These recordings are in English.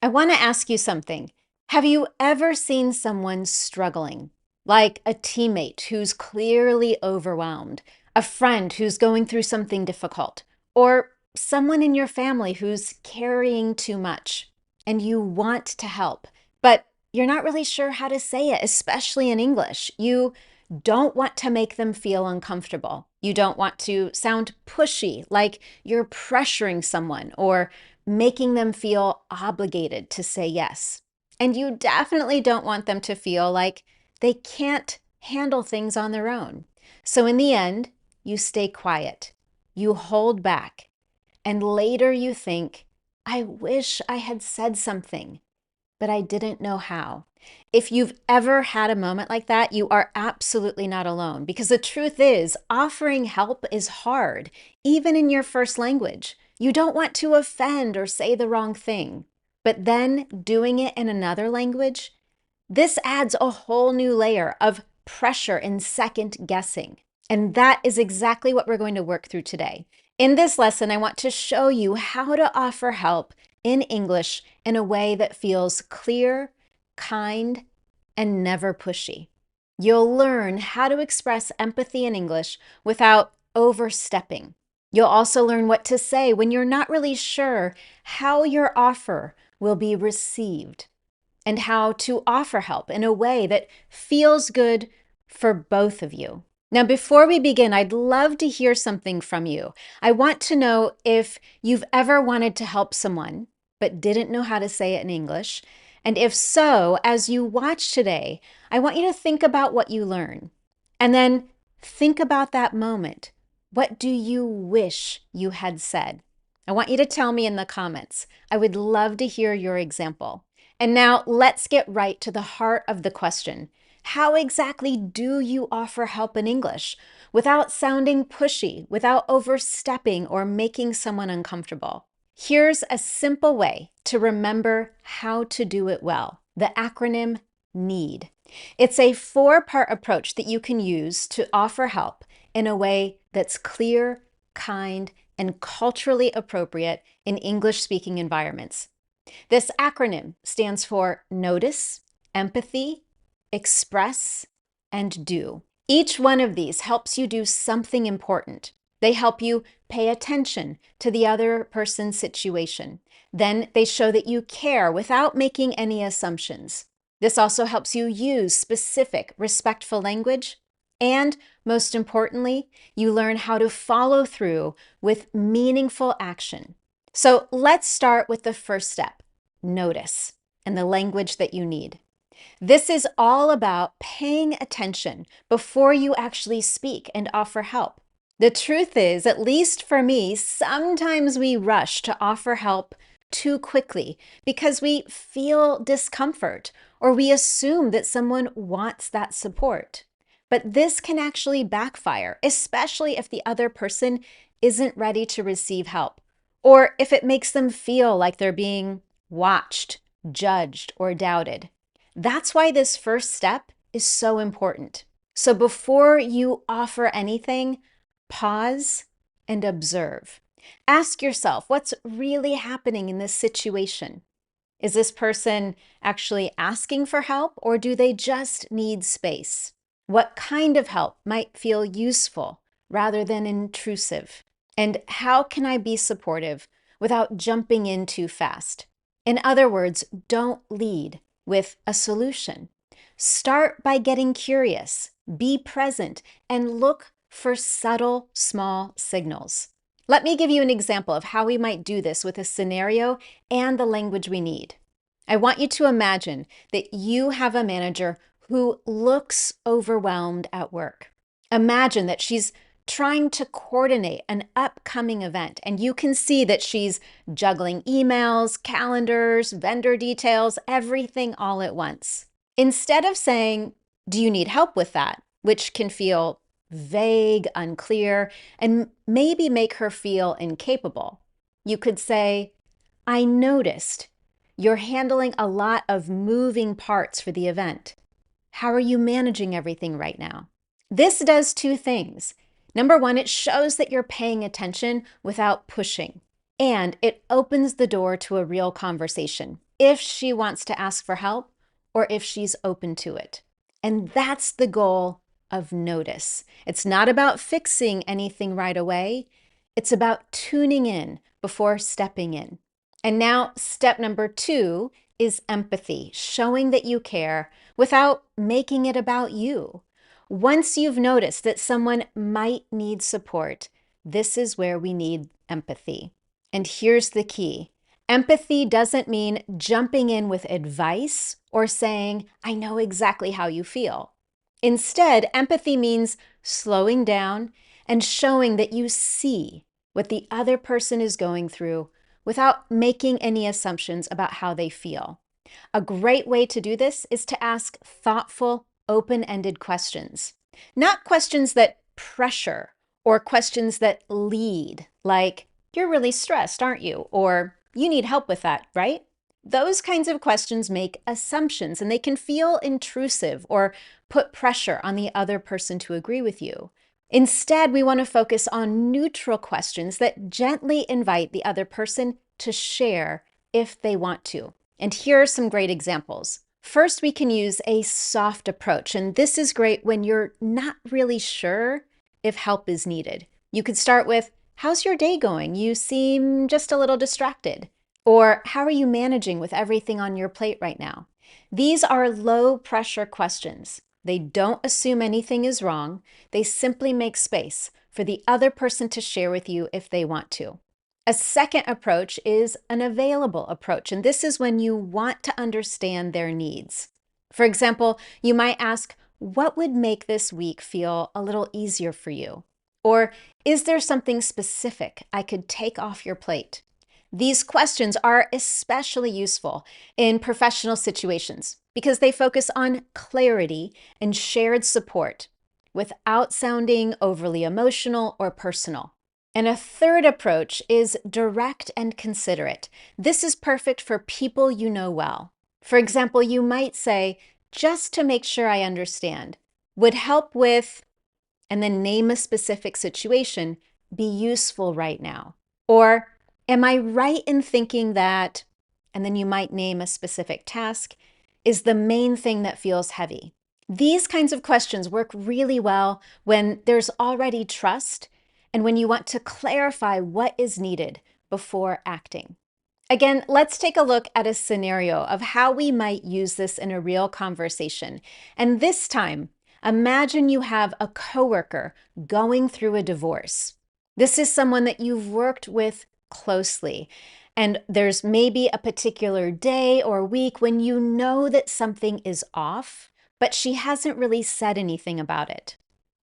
I want to ask you something. Have you ever seen someone struggling? Like a teammate who's clearly overwhelmed, a friend who's going through something difficult, or someone in your family who's carrying too much, and you want to help, but you're not really sure how to say it, especially in English. You don't want to make them feel uncomfortable. You don't want to sound pushy, like you're pressuring someone or making them feel obligated to say yes. And you definitely don't want them to feel like they can't handle things on their own. So in the end, you stay quiet, you hold back, and later you think, I wish I had said something, but I didn't know how. If you've ever had a moment like that, you are absolutely not alone, because the truth is, offering help is hard, even in your first language. You don't want to offend or say the wrong thing, but then doing it in another language, this adds a whole new layer of pressure and second guessing. And that is exactly what we're going to work through today. In this lesson, I want to show you how to offer help in English in a way that feels clear, kind, and never pushy. You'll learn how to express empathy in English without overstepping. You'll also learn what to say when you're not really sure how your offer will be received, and how to offer help in a way that feels good for both of you. Now, before we begin, I'd love to hear something from you. I want to know if you've ever wanted to help someone but didn't know how to say it in English. And if so, as you watch today, I want you to think about what you learn. And then think about that moment. What do you wish you had said? I want you to tell me in the comments. I would love to hear your example. And now let's get right to the heart of the question. How exactly do you offer help in English without sounding pushy, without overstepping or making someone uncomfortable? Here's a simple way to remember how to do it well. The acronym NEED. It's a 4-part approach that you can use to offer help in a way that's clear, kind, and culturally appropriate in English-speaking environments. This acronym stands for Notice, Empathy, Express, and Do. Each one of these helps you do something important. They help you pay attention to the other person's situation. Then they show that you care without making any assumptions. This also helps you use specific, respectful language. And most importantly, you learn how to follow through with meaningful action. So let's start with the first step, notice, and the language that you need. This is all about paying attention before you actually speak and offer help. The truth is, at least for me, sometimes we rush to offer help too quickly because we feel discomfort or we assume that someone wants that support. But this can actually backfire, especially if the other person isn't ready to receive help, or if it makes them feel like they're being watched, judged, or doubted. That's why this first step is so important. So before you offer anything, pause and observe. Ask yourself, what's really happening in this situation? Is this person actually asking for help, or do they just need space? What kind of help might feel useful rather than intrusive? And how can I be supportive without jumping in too fast? In other words, don't lead with a solution. Start by getting curious, be present, and look for subtle, small signals. Let me give you an example of how we might do this with a scenario and the language we need. I want you to imagine that you have a manager who looks overwhelmed at work. Imagine that she's trying to coordinate an upcoming event, and you can see that she's juggling emails, calendars, vendor details, everything all at once. Instead of saying, "Do you need help with that?" which can feel vague, unclear, and maybe make her feel incapable, you could say, "I noticed you're handling a lot of moving parts for the event. How are you managing everything right now?" This does two things. Number one, it shows that you're paying attention without pushing, and it opens the door to a real conversation. if she wants to ask for help or if she's open to it. And that's the goal of notice. It's not about fixing anything right away. It's about tuning in before stepping in. And now, step number 2 is empathy, showing that you care without making it about you. Once you've noticed that someone might need support, this is where we need empathy. And here's the key. Empathy doesn't mean jumping in with advice or saying, I know exactly how you feel. Instead, empathy means slowing down and showing that you see what the other person is going through without making any assumptions about how they feel. A great way to do this is to ask thoughtful, open-ended questions. Not questions that pressure or questions that lead, like, you're really stressed, aren't you? Or, you need help with that, right? Those kinds of questions make assumptions and they can feel intrusive or put pressure on the other person to agree with you. Instead, we want to focus on neutral questions that gently invite the other person to share if they want to. And here are some great examples. First, we can use a soft approach, and this is great when you're not really sure if help is needed. You could start with, how's your day going? You seem just a little distracted. Or, how are you managing with everything on your plate right now? These are low-pressure questions. They don't assume anything is wrong. They simply make space for the other person to share with you if they want to. A second approach is an available approach, and this is when you want to understand their needs. For example, you might ask, what would make this week feel a little easier for you? Or, is there something specific I could take off your plate? These questions are especially useful in professional situations because they focus on clarity and shared support without sounding overly emotional or personal. And a third approach is direct and considerate. This is perfect for people you know well. For example, you might say, just to make sure I understand, would help with, and then name a specific situation, be useful right now? Or, am I right in thinking that, and then you might name a specific task, is the main thing that feels heavy? These kinds of questions work really well when there's already trust and when you want to clarify what is needed before acting. Again, let's take a look at a scenario of how we might use this in a real conversation. And this time, imagine you have a coworker going through a divorce. This is someone that you've worked with closely, and there's maybe a particular day or week when you know that something is off, but she hasn't really said anything about it.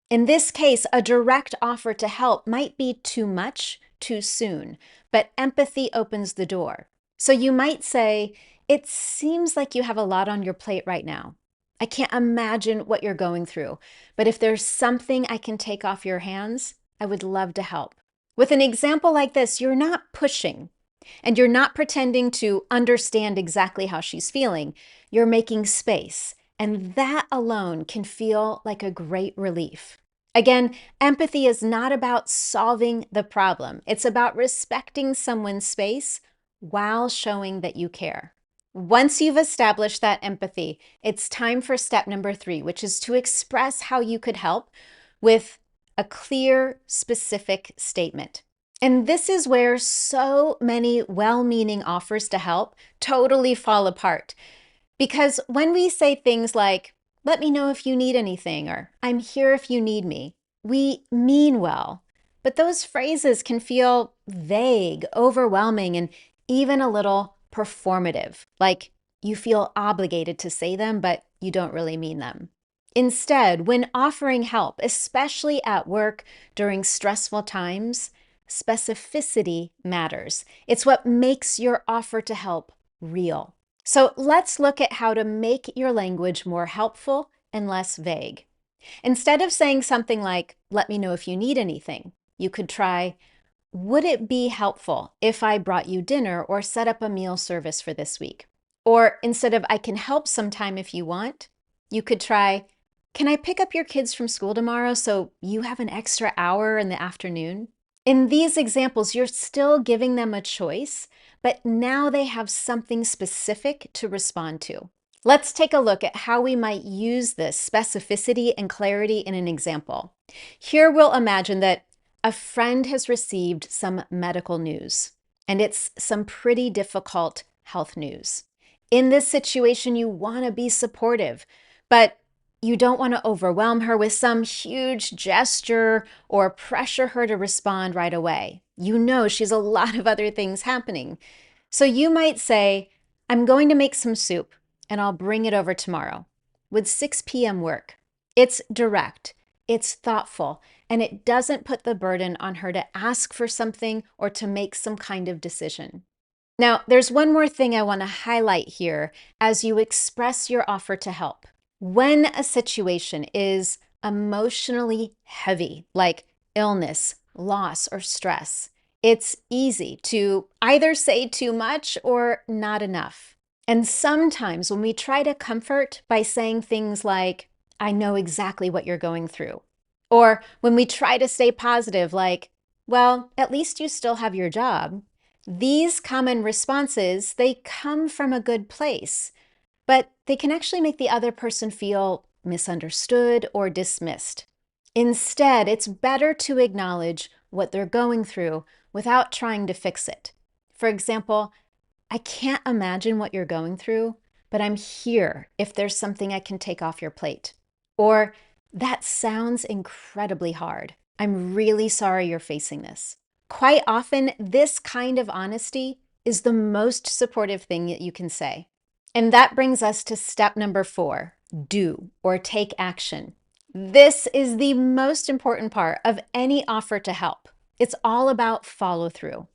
In this case, a direct offer to help might be too much too soon, but empathy opens the door. So you might say, it seems like you have a lot on your plate right now. I can't imagine what you're going through, but if there's something I can take off your hands, I would love to help. With an example like this, you're not pushing and you're not pretending to understand exactly how she's feeling. You're making space, and that alone can feel like a great relief. Again, empathy is not about solving the problem. It's about respecting someone's space while showing that you care. Once you've established that empathy, it's time for step number 3, which is to express how you could help with a clear, specific statement. And this is where so many well-meaning offers to help totally fall apart. Because when we say things like, let me know if you need anything, or I'm here if you need me, we mean well. But those phrases can feel vague, overwhelming, and even a little performative, like you feel obligated to say them, but you don't really mean them. Instead, when offering help, especially at work during stressful times, specificity matters. It's what makes your offer to help real. So let's look at how to make your language more helpful and less vague. Instead of saying something like, let me know if you need anything, you could try, would it be helpful if I brought you dinner or set up a meal service for this week? Or instead of, I can help sometime if you want, you could try, can I pick up your kids from school tomorrow so you have an extra hour in the afternoon? In these examples, you're still giving them a choice, but now they have something specific to respond to. Let's take a look at how we might use this specificity and clarity in an example. Here we'll imagine that a friend has received some medical news, and it's some pretty difficult health news. In this situation, you want to be supportive, but you don't want to overwhelm her with some huge gesture or pressure her to respond right away. You know she's a lot of other things happening. So you might say, I'm going to make some soup and I'll bring it over tomorrow. Would 6 p.m. work? It's direct, it's thoughtful, and it doesn't put the burden on her to ask for something or to make some kind of decision. Now, there's one more thing I want to highlight here as you express your offer to help. When a situation is emotionally heavy, like illness, loss, or stress, it's easy to either say too much or not enough. And sometimes when we try to comfort by saying things like, I know exactly what you're going through, or when we try to stay positive, like, well, at least you still have your job, these common responses, they come from a good place, but they can actually make the other person feel misunderstood or dismissed. Instead, it's better to acknowledge what they're going through without trying to fix it. For example, I can't imagine what you're going through, but I'm here if there's something I can take off your plate. Or, that sounds incredibly hard. I'm really sorry you're facing this. Quite often, this kind of honesty is the most supportive thing that you can say. And that brings us to step number 4, do or take action. This is the most important part of any offer to help. It's all about follow through.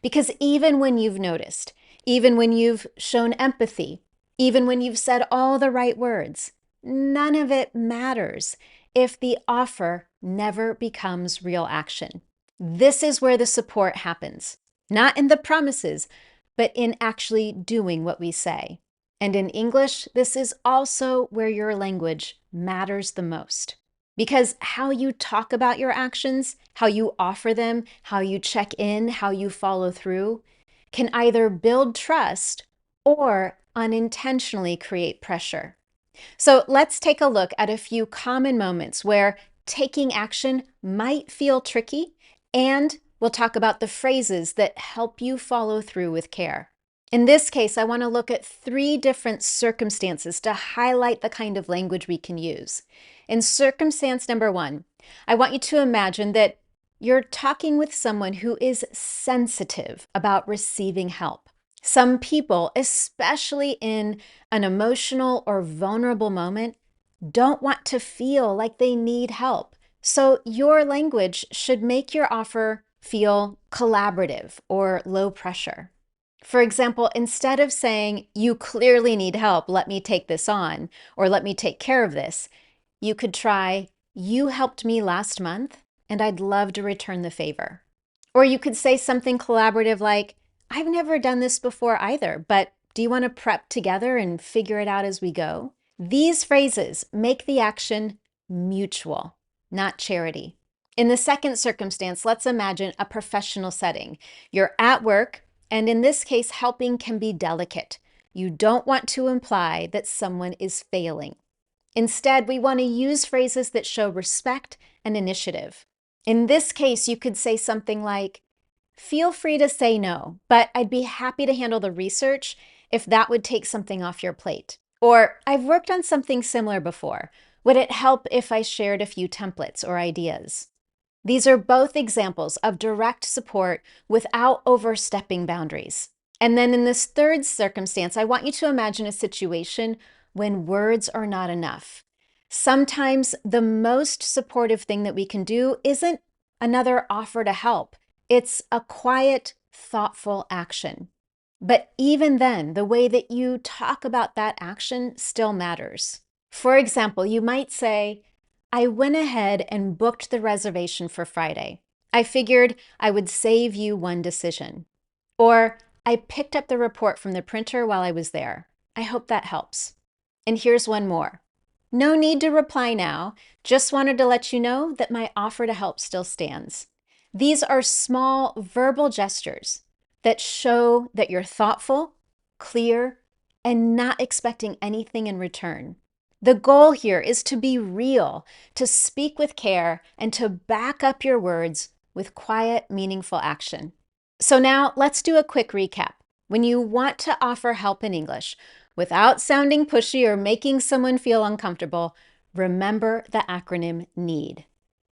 Because even when you've noticed, even when you've shown empathy, even when you've said all the right words, none of it matters if the offer never becomes real action. This is where the support happens, not in the promises, but in actually doing what we say. And in English, this is also where your language matters the most. Because how you talk about your actions, how you offer them, how you check in, how you follow through, can either build trust or unintentionally create pressure. So let's take a look at a few common moments where taking action might feel tricky, and we'll talk about the phrases that help you follow through with care. In this case, I want to look at 3 different circumstances to highlight the kind of language we can use. In circumstance number 1, I want you to imagine that you're talking with someone who is sensitive about receiving help. Some people, especially in an emotional or vulnerable moment, don't want to feel like they need help. So your language should make your offer feel collaborative or low pressure. For example, instead of saying, you clearly need help, let me take this on, or let me take care of this, you could try, you helped me last month, and I'd love to return the favor. Or you could say something collaborative like, I've never done this before either, but do you want to prep together and figure it out as we go? These phrases make the action mutual, not charity. In the second circumstance, let's imagine a professional setting. You're at work, and in this case, helping can be delicate. You don't want to imply that someone is failing. Instead, we want to use phrases that show respect and initiative. In this case, you could say something like, feel free to say no, but I'd be happy to handle the research if that would take something off your plate. Or, I've worked on something similar before. Would it help if I shared a few templates or ideas? These are both examples of direct support without overstepping boundaries. And then in this third circumstance, I want you to imagine a situation when words are not enough. Sometimes the most supportive thing that we can do isn't another offer to help. It's a quiet, thoughtful action. But even then, the way that you talk about that action still matters. For example, you might say, I went ahead and booked the reservation for Friday. I figured I would save you one decision. Or, I picked up the report from the printer while I was there. I hope that helps. And here's one more. No need to reply now. Just wanted to let you know that my offer to help still stands. These are small verbal gestures that show that you're thoughtful, clear, and not expecting anything in return. The goal here is to be real, to speak with care, and to back up your words with quiet, meaningful action. So now let's do a quick recap. When you want to offer help in English without sounding pushy or making someone feel uncomfortable, remember the acronym NEED.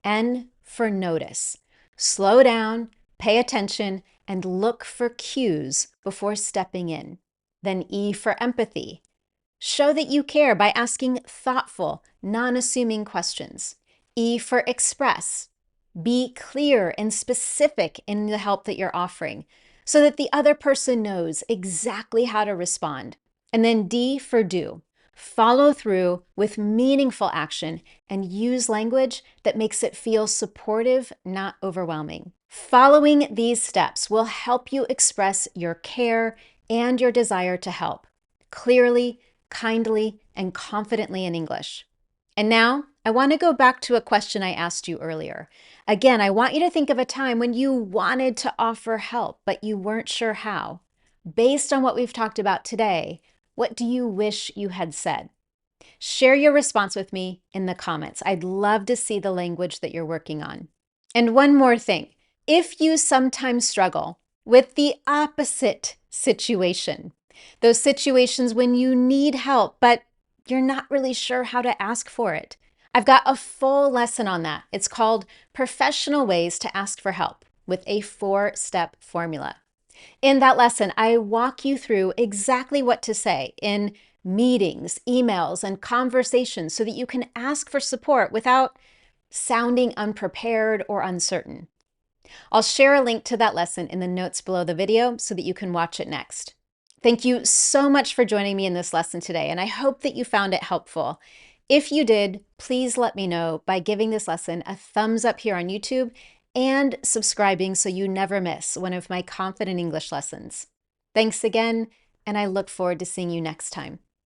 N for notice. Slow down, pay attention, and look for cues before stepping in. Then E for empathy. Show that you care by asking thoughtful, non-assuming questions. E for express. Be clear and specific in the help that you're offering so that the other person knows exactly how to respond. And then D for do. Follow through with meaningful action and use language that makes it feel supportive, not overwhelming. Following these steps will help you express your care and your desire to help clearly, kindly, and confidently in English. And now, I want to go back to a question I asked you earlier. Again, I want you to think of a time when you wanted to offer help, but you weren't sure how. Based on what we've talked about today, what do you wish you had said? Share your response with me in the comments. I'd love to see the language that you're working on. And one more thing, if you sometimes struggle with the opposite situation, those situations when you need help, but you're not really sure how to ask for it, I've got a full lesson on that. It's called Professional Ways to Ask for Help with a 4-step formula. In that lesson, I walk you through exactly what to say in meetings, emails, and conversations so that you can ask for support without sounding unprepared or uncertain. I'll share a link to that lesson in the notes below the video so that you can watch it next. Thank you so much for joining me in this lesson today, and I hope that you found it helpful. If you did, please let me know by giving this lesson a thumbs up here on YouTube and subscribing so you never miss one of my Confident English lessons. Thanks again, and I look forward to seeing you next time.